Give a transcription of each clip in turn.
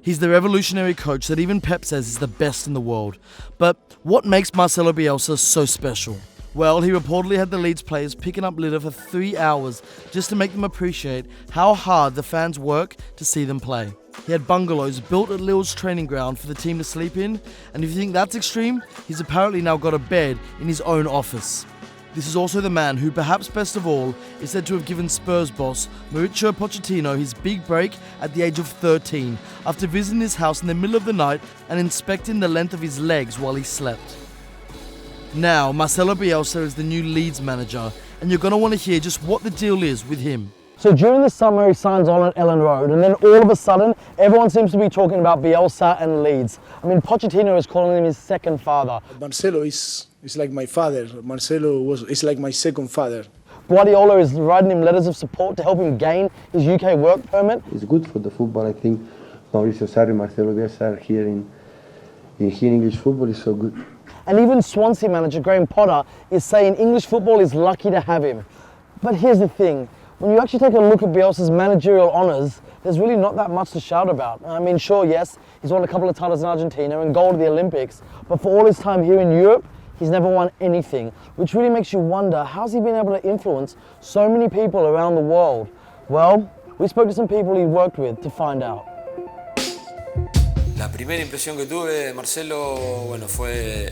He's the revolutionary coach that even Pep says is the best in the world. But what makes Marcelo Bielsa so special? Well, he reportedly had the Leeds players picking up litter for 3 hours just to make them appreciate how hard the fans work to see them play. He had bungalows built at Lille's training ground for the team to sleep in, and if you think that's extreme, he's apparently now got a bed in his own office. This is also the man who, perhaps best of all, is said to have given Spurs boss Mauricio Pochettino his big break at the age of 13 after visiting his house in the middle of the night and inspecting the length of his legs while he slept. Now, Marcelo Bielsa is the new Leeds manager, and you're going to want to hear just what the deal is with him. So during the summer he signs on at Ellen Road, and then all of a sudden everyone seems to be talking about Bielsa and Leeds. I mean, Pochettino is calling him his second father. Marcelo is like my father. Marcelo is like my second father. Guardiola is writing him letters of support to help him gain his UK work permit. It's good for the football. I think Mauricio Sarri, Marcelo Bielsa here in English football is so good. And even Swansea manager Graham Potter is saying English football is lucky to have him. But here's the thing. When you actually take a look at Bielsa's managerial honours, there's really not that much to shout about. I mean, sure, yes, he's won a couple of titles in Argentina and gold at the Olympics, but for all his time here in Europe, he's never won anything, which really makes you wonder, how's he been able to influence so many people around the world? Well, we spoke to some people he worked with to find out. La primera impresión que tuve de Marcelo, bueno, fue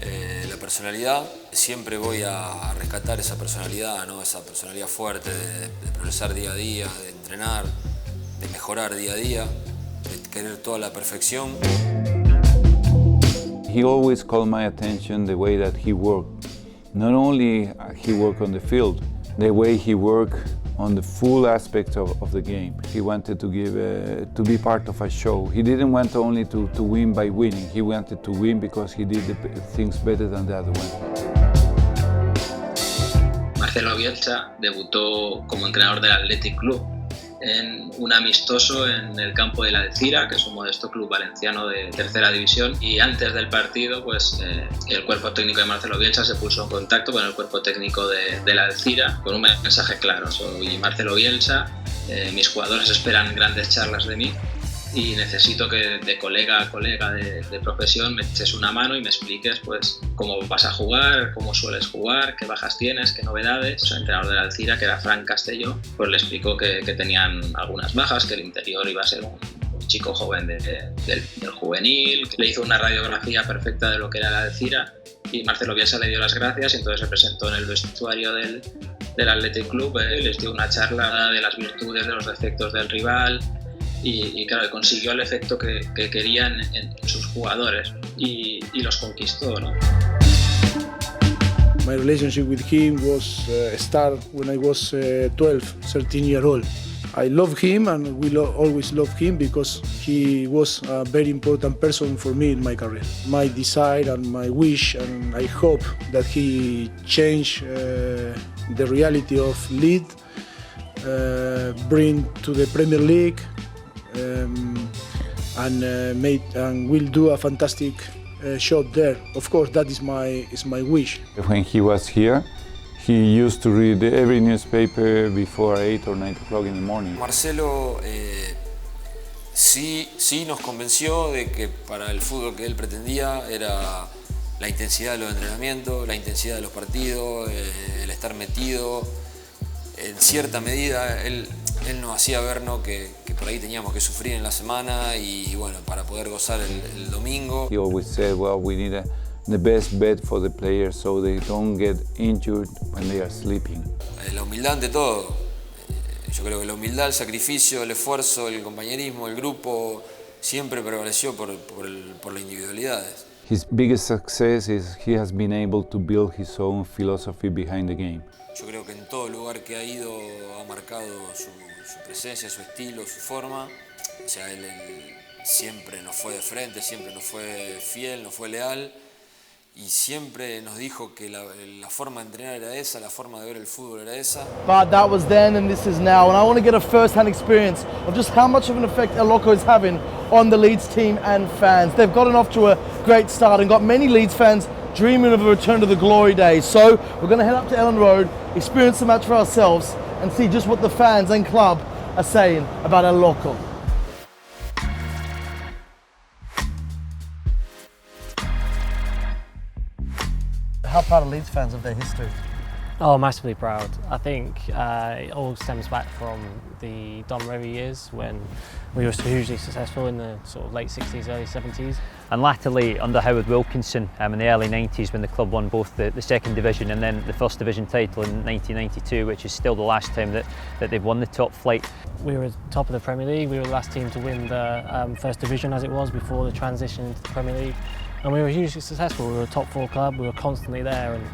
la personalidad. Siempre voy a rescatar esa personalidad, ¿no? Esa personalidad fuerte de progresar día a día, de entrenar, de mejorar día a día, de querer toda la perfección. He always called my attention the way that he worked. Not only he worked on the field, the way he worked on the full aspect of the game. He wanted to to be part of a show. He didn't want only to win by winning. He wanted to win because he did the things better than the other one. Marcelo Bielsa debutó como entrenador del Athletic Club en un amistoso en el campo de la Alcira, que es un modesto club valenciano de tercera división, y antes del partido pues el cuerpo técnico de Marcelo Bielsa se puso en contacto con el cuerpo técnico de la Alcira con un mensaje claro: soy Marcelo Bielsa, mis jugadores esperan grandes charlas de mí y necesito que de colega a colega de profesión me eches una mano y me expliques pues cómo vas a jugar, cómo sueles jugar, qué bajas tienes, qué novedades. El entrenador de la Alcira, que era Fran Castelló, pues le explicó que tenían algunas bajas, que el interior iba a ser un chico joven del juvenil. Le hizo una radiografía perfecta de lo que era la Alcira y Marcelo Bielsa le dio las gracias, y entonces se presentó en el vestuario del Athletic Club, les dio una charla de las virtudes, de los defectos del rival. Y claro, consiguió el efecto que querían en sus jugadores y los conquistó, ¿no? My relationship with him was start when I was 12, 13 years old. I love him and we always love him because he was a very important person for me in my career. My desire and my wish, and I hope that he change the reality of Leeds, bring to the Premier League, and will do a fantastic job there. Of course, that is my wish. When he was here, he used to read every newspaper before 8 or 9 o'clock in the morning. Marcelo sí nos convenció de que para el fútbol que él pretendía era la intensidad de los entrenamientos, la intensidad de los partidos, el estar metido. En cierta medida, él nos hacía vernos que por ahí teníamos que sufrir en la semana y bueno, para poder gozar el domingo. He always said, well, we need the best bed for the players so they don't get injured when they are sleeping. La humildad ante todo. Yo creo que la humildad, el sacrificio, el esfuerzo, el compañerismo, el grupo, siempre prevaleció por las individualidades. His biggest success is he has been able to build his own philosophy behind the game. Yo creo que en todo lugar que ha ido ha marcado su presencia, su estilo, su forma. O sea, él siempre nos fue de frente, siempre nos fue fiel, nos fue leal y siempre nos dijo que la forma de entrenar era esa, la forma de ver el fútbol era esa. But that was then and this is now, and I want to get a first-hand experience of just how much of an effect El Loco is having on the Leeds team and fans. They've gotten off to a great start and got many Leeds fans dreaming of a return to the glory days. So we're going to head up to Ellen Road, experience the match for ourselves and see just what the fans and club are saying about El Loco. how proud are Leeds fans of their history? Oh, massively proud. I think it all stems back from the Don Revie years when we were hugely successful in the sort of late 60s, early 70s. And latterly under Howard Wilkinson in the early 90s when the club won both the second division and then the first division title in 1992, which is still the last time that they've won the top flight. We were top of the Premier League. We were the last team to win the first division as it was before the transition into the Premier League. And we were hugely successful. We were a top 4 club. We were constantly there. And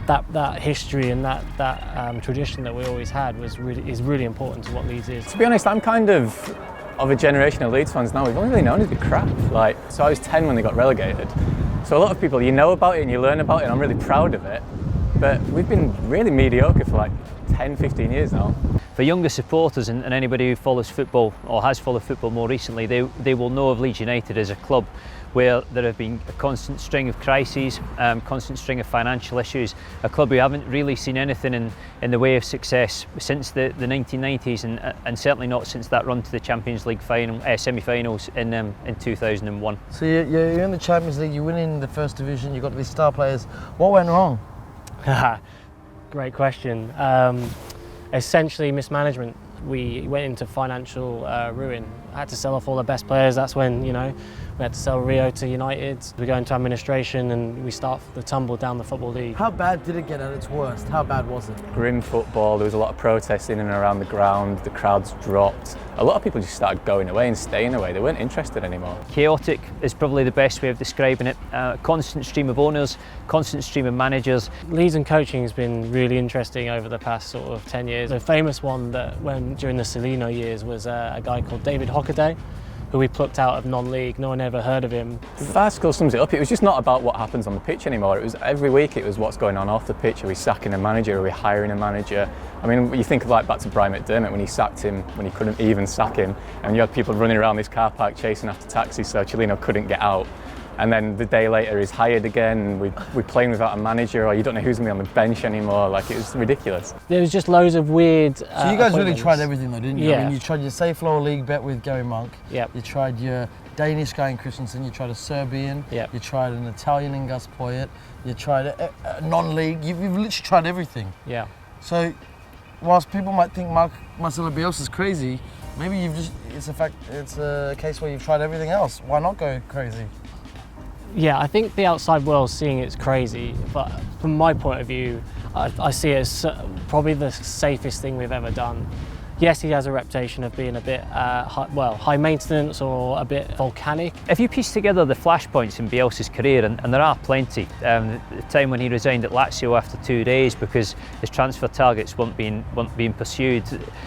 that history and that tradition that we always had is really important to what Leeds is. To be honest, I'm kind of a generation of Leeds fans now. We've only really known it to be crap. So I was 10 when they got relegated. So a lot of people, you know about it and you learn about it, and I'm really proud of it. But we've been really mediocre for like 10, 15 years now. For younger supporters and anybody who follows football or has followed football more recently, they will know of Leeds United as a club where there have been a constant string of crises, constant string of financial issues, a club who haven't really seen anything in the way of success since the 1990s and certainly not since that run to the Champions League semi-finals in 2001. So you're in the Champions League, you're winning the first division, you've got these star players. What went wrong? Great question. Essentially mismanagement. We went into financial ruin. I had to sell off all the best players. That's when, we had to sell Rio to United. We go into administration and we start the tumble down the Football League. How bad did it get at its worst? How bad was it? Grim football, there was a lot of protesting in and around the ground, the crowds dropped. A lot of people just started going away and staying away. They weren't interested anymore. Chaotic is probably the best way of describing it. Constant stream of owners, constant stream of managers. Leeds and coaching has been really interesting over the past sort of 10 years. The famous one that during the Celino years was a guy called David Hockaday, who we plucked out of non-league. No one ever heard of him. Vasco sums it up. It was just not about what happens on the pitch anymore. It was every week it was what's going on off the pitch. Are we sacking a manager? Are we hiring a manager? I mean, you think of back to Brian McDermott when he sacked him, when he couldn't even sack him, and you had people running around this car park chasing after taxis so Cellino couldn't get out. And then the day later he's hired again, we're playing without a manager, or you don't know who's going to be on the bench anymore. It was ridiculous. There was just loads of weird So you guys really tried everything though, didn't you? Yeah. I mean, you tried your safe lower league bet with Gary Monk. Yep. You tried your Danish guy in Christensen, you tried a Serbian, yep. You tried an Italian in Gus Poyet, you tried a non-league, you've literally tried everything. Yeah. So, whilst people might think Marcelo Bielsa is crazy, maybe it's a case where you've tried everything else. Why not go crazy? Yeah, I think the outside world's seeing it's crazy, but from my point of view, I see it as probably the safest thing we've ever done. Yes, he has a reputation of being a bit, high maintenance or a bit volcanic. If you piece together the flashpoints in Bielsa's career, and there are plenty, the time when he resigned at Lazio after 2 days because his transfer targets weren't being pursued,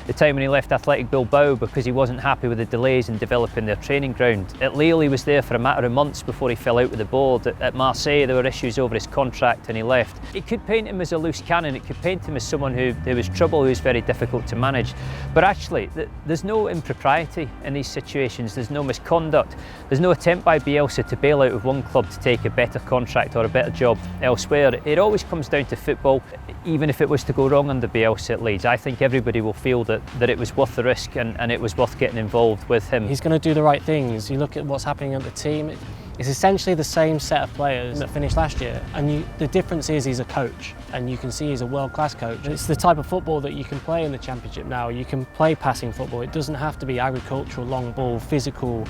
the time when he left Athletic Bilbao because he wasn't happy with the delays in developing their training ground. At Lille he was there for a matter of months before he fell out with the board. At Marseille there were issues over his contract and he left. It could paint him as a loose cannon, it could paint him as someone who there was trouble, who was very difficult to manage. But actually, there's no impropriety in these situations, there's no misconduct, there's no attempt by Bielsa to bail out of one club to take a better contract or a better job elsewhere. It always comes down to football, even if it was to go wrong under Bielsa at Leeds. I think everybody will feel that it was worth the risk and it was worth getting involved with him. He's going to do the right things. You look at what's happening at the team, it's essentially the same set of players that finished last year, and the difference is he's a coach, and you can see he's a world-class coach. It's the type of football that you can play in the Championship now. You can play passing football. It doesn't have to be agricultural, long ball, physical,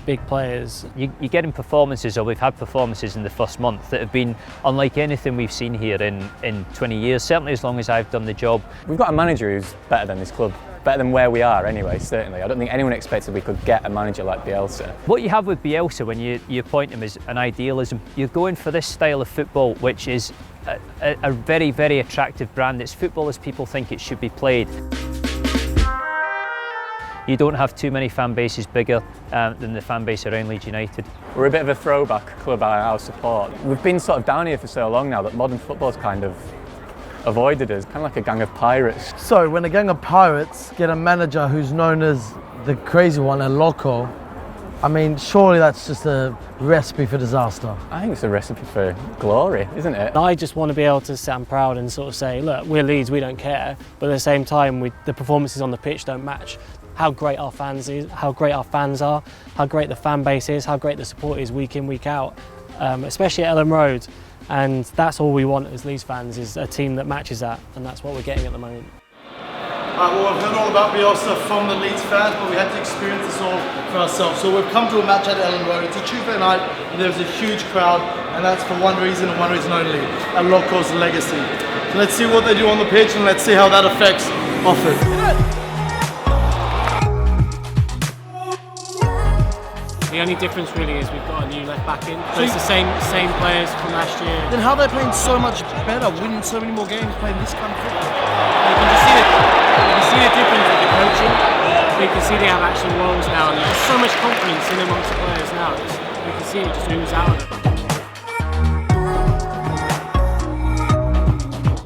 big players. You're getting performances, or we've had performances in the first month that have been unlike anything we've seen here in 20 years, certainly as long as I've done the job. We've got a manager who's better than this club. Better than where we are anyway, certainly. I don't think anyone expected we could get a manager like Bielsa. What you have with Bielsa when you appoint him is an idealism. You're going for this style of football which is a very, very attractive brand. It's football as people think it should be played. You don't have too many fan bases bigger than the fan base around Leeds United. We're a bit of a throwback club, our support. We've been sort of down here for so long now that modern football's kind of avoided us, kind of like a gang of pirates. So when a gang of pirates get a manager who's known as the crazy one, a loco, I mean, surely that's just a recipe for disaster. I think it's a recipe for glory, isn't it? I just want to be able to sound proud and sort of say, look, we're Leeds, we don't care, but at the same time, the performances on the pitch don't match how great our fans are, how great the fan base is, how great the support is week in, week out. especially at Ellen Road. And that's all we want as Leeds fans, is a team that matches that, and that's what we're getting at the moment. Well, I've heard all about Bielsa from the Leeds fans, but we had to experience this all for ourselves. So we've come to a match at Ellen Road. It's a Tuesday night, and there's a huge crowd, and that's for one reason and one reason only: El Loco's legacy. So let's see what they do on the pitch, and let's see how that affects Oxford. The only difference really is we've got a new left back in. So it's the same players from last year. Then how are they playing so much better, winning so many more games, playing this kind of football? You can just see it. You can see the difference with the coaching. You can see they have actual roles now, and there's so much confidence in amongst the players now. You can see it just ooze out of them.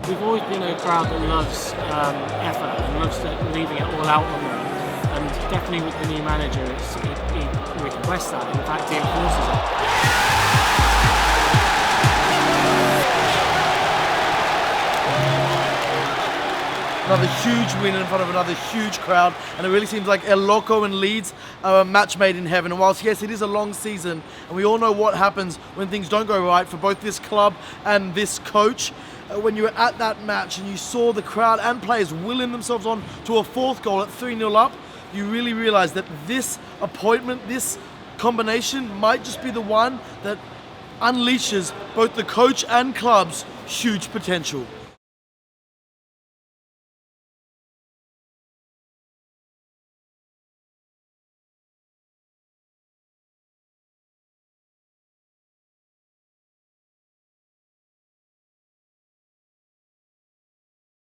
We've always been a crowd that loves effort and loves leaving it all out on them. And definitely with the new manager, he requests that. In fact, he enforces it. Another huge win in front of another huge crowd, and it really seems like El Loco and Leeds are a match made in heaven. And whilst yes, it is a long season, and we all know what happens when things don't go right for both this club and this coach, when you were at that match and you saw the crowd and players willing themselves on to a fourth goal at 3-0 up, you really realise that this appointment, this combination might just be the one that unleashes both the coach and club's huge potential.